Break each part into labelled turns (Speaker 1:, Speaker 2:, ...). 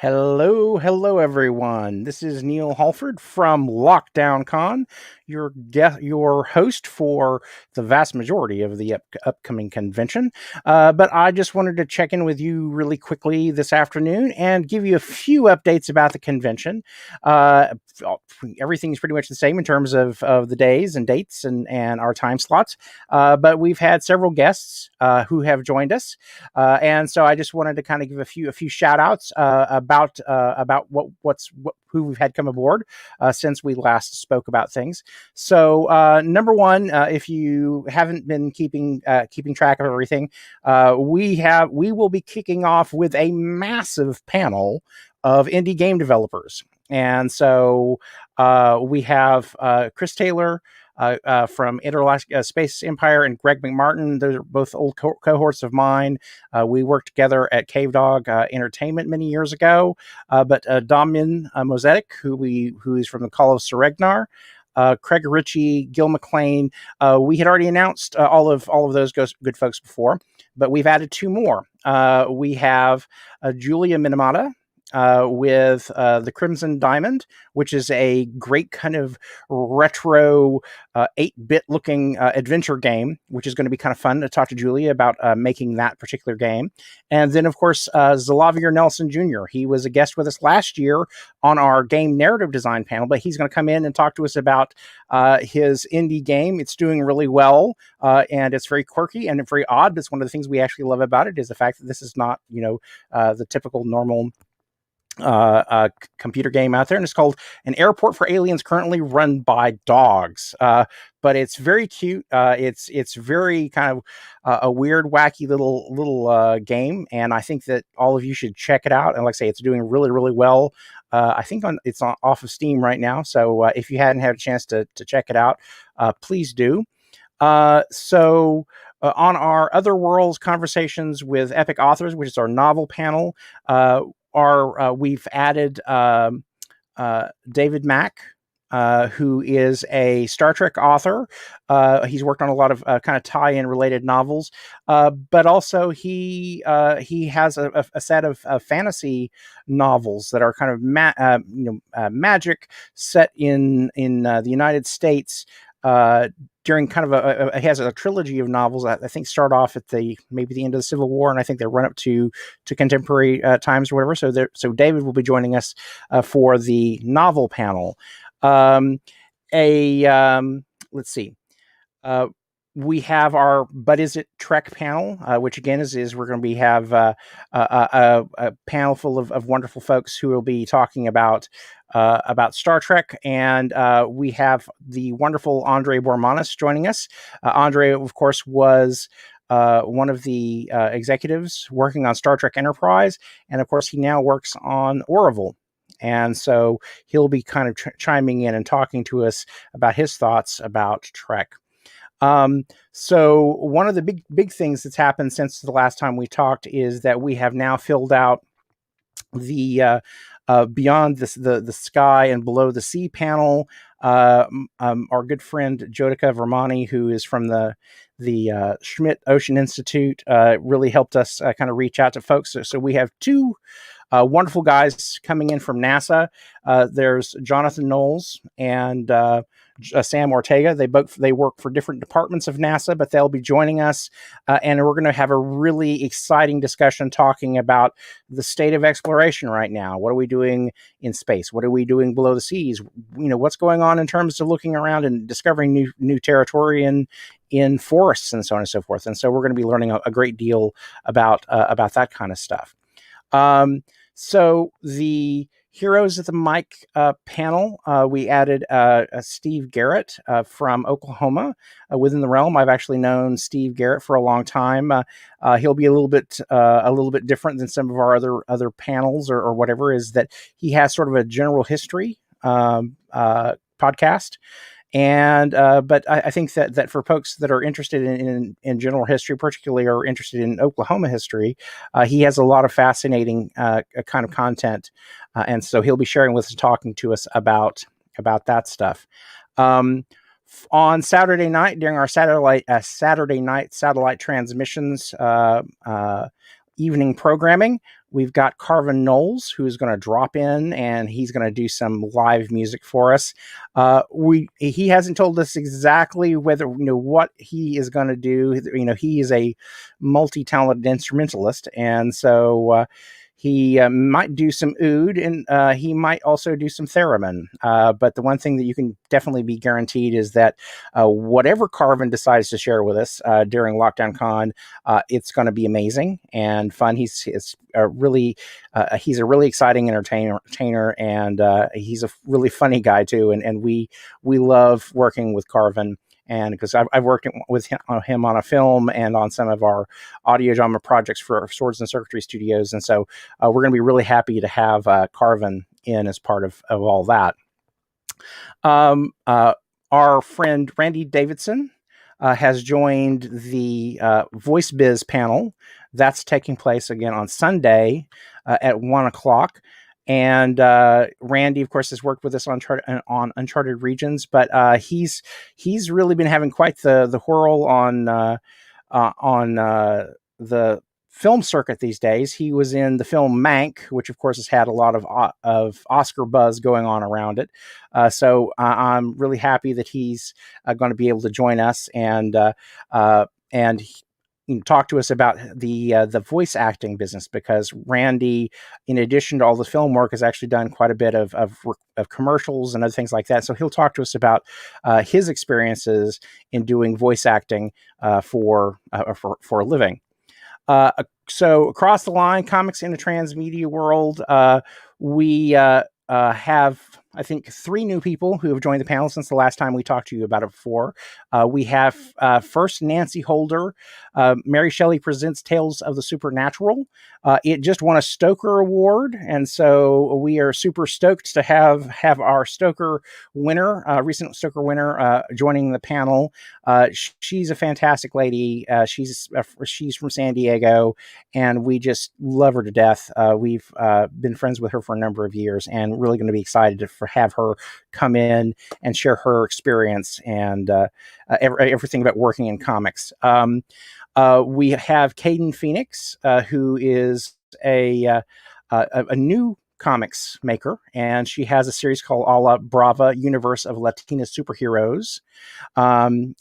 Speaker 1: Hello, everyone. This is Neil Halford from LockDownCon, your host for the vast majority of the upcoming convention. But I just wanted to check in with you really quickly this afternoon and give you a few updates about the convention. Uh, Everything's pretty much the same in terms of the days and dates and our time slots. But we've had several guests who have joined us. And so I just wanted to kind of give a few shout outs about who we've had come aboard since we last spoke about things. So number one, if you haven't been keeping track of everything, we will be kicking off with a massive panel of indie game developers. And so we have Chris Taylor, from Intergalactic Space Empire, and Greg McMartin. Those are both old cohorts of mine. We worked together at Cave Dog Entertainment many years ago. But Damian Mosetic, who is from the Call of Seregnar, Craig Ritchie, Gil McLean. We had already announced all of those good folks before, but we've added two more. We have Julia Minamata, with the Crimson Diamond, which is a great kind of retro 8-bit looking adventure game, which is going to be kind of fun to talk to Julia about making that particular game. And then, of course, Zalavier Nelson Jr. He was a guest with us last year on our game narrative design panel, but he's going to come in and talk to us about his indie game. It's doing really well, and it's very quirky and very odd. But it's one of the things we actually love about it is the fact that this is not, the typical normal computer game out there, and it's called An Airport for Aliens Currently Run by Dogs. But it's very cute. It's very kind of a weird, wacky little game, and I think that all of you should check it out. And like I say, it's doing really, really well. I think it's off of Steam right now, so if you hadn't had a chance to check it out, please do. On our Other Worlds Conversations with Epic Authors, which is our novel panel, we've added David Mack, who is a Star Trek author. He's worked on a lot of kind of tie-in related novels, but also he has a set of fantasy novels that are kind of magic set in the United States. During kind of he has a trilogy of novels that I think start off at maybe the end of the Civil War, and I think they run up to contemporary times or whatever. So David will be joining us for the novel panel. Let's see. We have our But Is It Trek panel, which again is we're going to have a panel full of wonderful folks who will be talking about Star Trek, and we have the wonderful Andre Bormanis joining us. Andre, of course, was one of the executives working on Star Trek Enterprise, and of course, he now works on Orville. And so he'll be kind of chiming in and talking to us about his thoughts about Trek. So one of the big things that's happened since the last time we talked is that we have now filled out the Beyond the Sky and Below the Sea panel. Our good friend Jyotika Vermani, who is from the Schmidt Ocean Institute, really helped us kind of reach out to folks. So we have two wonderful guys coming in from NASA. There's Jonathan Knowles and Sam Ortega. They work for different departments of NASA, but they'll be joining us, and we're going to have a really exciting discussion talking about the state of exploration right now. What are we doing in space? What are we doing below the seas? What's going on in terms of looking around and discovering new territory in forests and so on and so forth. And so we're going to be learning a great deal about that kind of stuff. So the Heroes at the Mic panel, we added Steve Garrett from Oklahoma. Within the realm, I've actually known Steve Garrett for a long time. He'll be a little bit different than some of our other panels or whatever. Is that he has sort of a general history podcast. And but I think that for folks that are interested in general history, particularly are interested in Oklahoma history, he has a lot of fascinating kind of content, and so he'll be sharing with us, talking to us about that stuff. On Saturday night, during our Saturday night satellite transmissions evening programming, we've got Carvin Knowles, who's going to drop in and he's going to do some live music for us. He hasn't told us exactly whether what he is going to do. He is a multi-talented instrumentalist, and so he might do some oud, and he might also do some theremin. But the one thing that you can definitely be guaranteed is that whatever Carvin decides to share with us during LockDownCon, it's going to be amazing and fun. He's a really exciting entertainer, and he's a really funny guy too. And we love working with Carvin. And because I've worked with him on a film and on some of our audio drama projects for Swords and Circuitry Studios. And so we're going to be really happy to have Carvin in as part of all that. Our friend Randy Davidson has joined the Voice Biz panel. That's taking place again on Sunday at 1:00. And Randy, of course, has worked with us on Uncharted Regions, but he's really been having quite the whirl on the film circuit these days. He was in the film Mank, which of course has had a lot of Oscar buzz going on around it. So I'm really happy that he's going to be able to join us and talk to us about the voice acting business, because Randy, in addition to all the film work, has actually done quite a bit of commercials and other things like that. So he'll talk to us about his experiences in doing voice acting for a living. So across the line, comics in the transmedia world, we have, I think, 3 new people who have joined the panel since the last time we talked to you about it before. We have first Nancy Holder. Mary Shelley Presents Tales of the Supernatural. It just won a Stoker Award, and so we are super stoked to have our Stoker winner, recent Stoker winner, joining the panel. She's a fantastic lady. She's from San Diego, and we just love her to death. We've been friends with her for a number of years, and really going to be excited to have her come in and share her experience and everything about working in comics. We have Caden Phoenix, who is a new comics maker, and she has a series called A la Brava, Universe of Latina Superheroes. And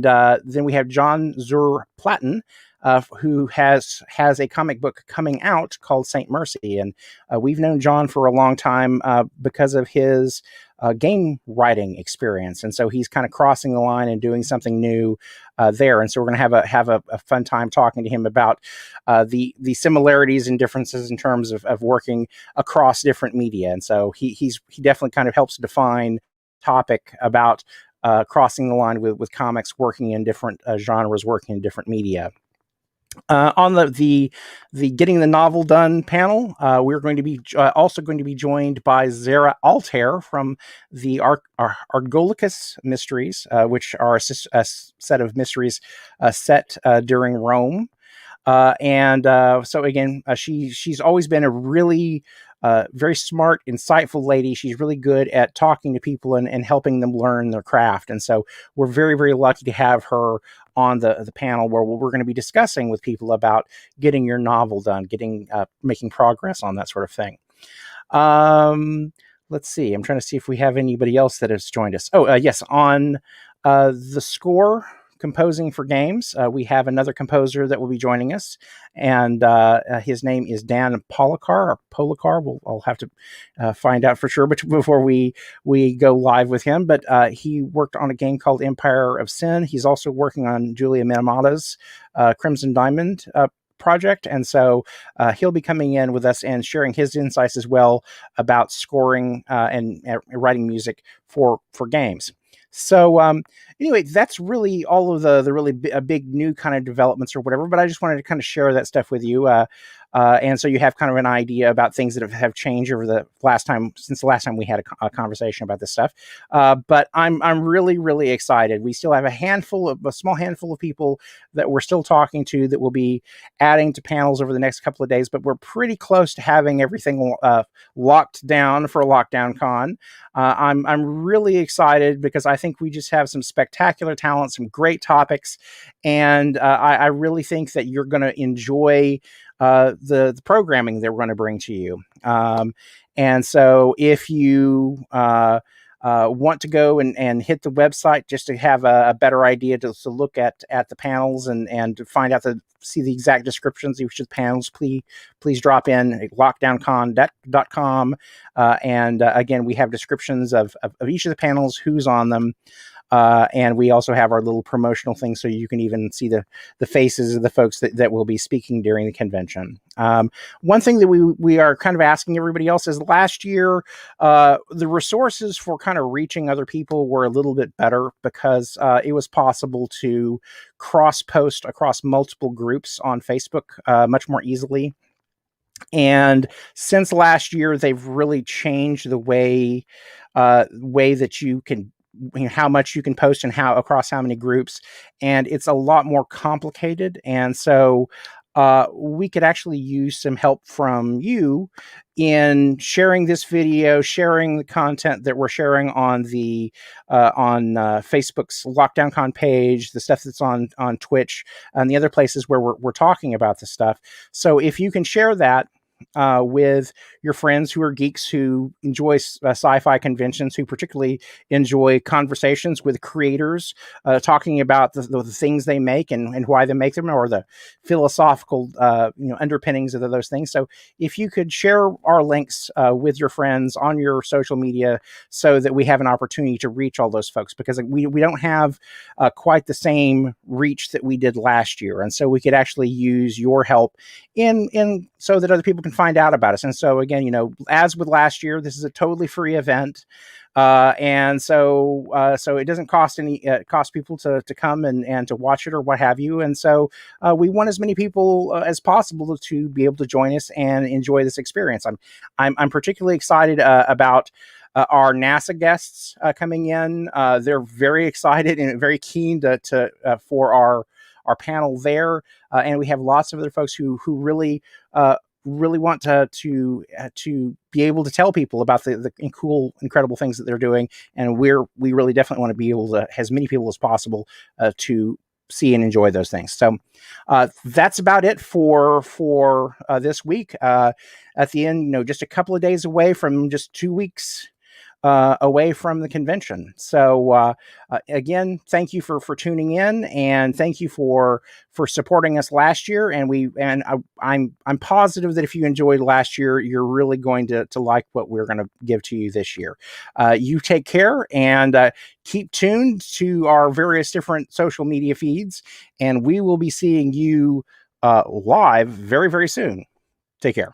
Speaker 1: then we have John Zur Platten, who has a comic book coming out called Saint Mercy. And we've known John for a long time because of his game writing experience. And so he's kind of crossing the line and doing something new there. And so we're going to have a fun time talking to him about the similarities and differences in terms of working across different media. And so he definitely kind of helps define topic about crossing the line with comics, working in different genres, working in different media. On the Getting the Novel Done panel, we're going to be also going to be joined by Zara Altair from the Argolicus Mysteries, which are a set of mysteries set during Rome. So again, she's always been a really very smart, insightful lady. She's really good at talking to people and helping them learn their craft. And so we're very, very lucky to have her on the panel where we're going to be discussing with people about getting your novel done, making progress on that sort of thing. Let's see. I'm trying to see if we have anybody else that has joined us. Oh, yes. On the score composing for games, we have another composer that will be joining us, and his name is Dan Polakar. I'll have to find out for sure before we go live with him. But he worked on a game called Empire of Sin. He's also working on Julia Minamata's Crimson Diamond project, and so he'll be coming in with us and sharing his insights as well about scoring and writing music for games. So anyway, that's really all of the really big new kind of developments or whatever, but I just wanted to kind of share that stuff with you. And so you have kind of an idea about things that have changed over since the last time we had a conversation about this stuff. But I'm really, really excited. We still have a small handful of people that we're still talking to that will be adding to panels over the next couple of days, but we're pretty close to having everything locked down for LockDownCon. I'm really excited because I think we just have some spectacular talent, some great topics, and I really think that you're going to enjoy the programming that we're going to bring to you. And so if you want to go and hit the website just to have a better idea to look at the panels and to find out see the exact descriptions of each of the panels, please drop in at LockDownCon.com. And again, we have descriptions of each of the panels, who's on them. And we also have our little promotional thing, so you can even see the faces of the folks that will be speaking during the convention. One thing that we are kind of asking everybody else is, last year, the resources for kind of reaching other people were a little bit better, because it was possible to cross-post across multiple groups on Facebook much more easily. And since last year, they've really changed the way that you can, how much you can post and how across how many groups, and it's a lot more complicated. And so we could actually use some help from you in sharing this video, sharing the content that we're sharing on the on Facebook's LockDownCon page, the stuff that's on Twitch, and the other places where we're talking about this stuff. So if you can share that with your friends who are geeks, who enjoy sci-fi conventions, who particularly enjoy conversations with creators, talking about the things they make and why they make them, or the philosophical underpinnings of those things. So if you could share our links with your friends on your social media, so that we have an opportunity to reach all those folks, because we don't have quite the same reach that we did last year, and so we could actually use your help in so that other people can find out about us. And so again, as with last year, this is a totally free event. And so it doesn't cost cost people to come and to watch it or what have you. And so we want as many people as possible to be able to join us and enjoy this experience. I'm particularly excited about our NASA guests coming in. They're very excited and very keen to for our panel there, and we have lots of other folks who really want to be able to tell people about the cool, incredible things that they're doing, and we really definitely want to be able to as many people as possible to see and enjoy those things. So that's about it for this week. At the end, just a couple of days away from just 2 weeks away from the convention. So again, thank you for tuning in, and thank you for supporting us last year. And I'm positive that if you enjoyed last year, you're really going to like what we're going to give to you this year. You take care, and keep tuned to our various different social media feeds, and we will be seeing you live very, very soon. Take care.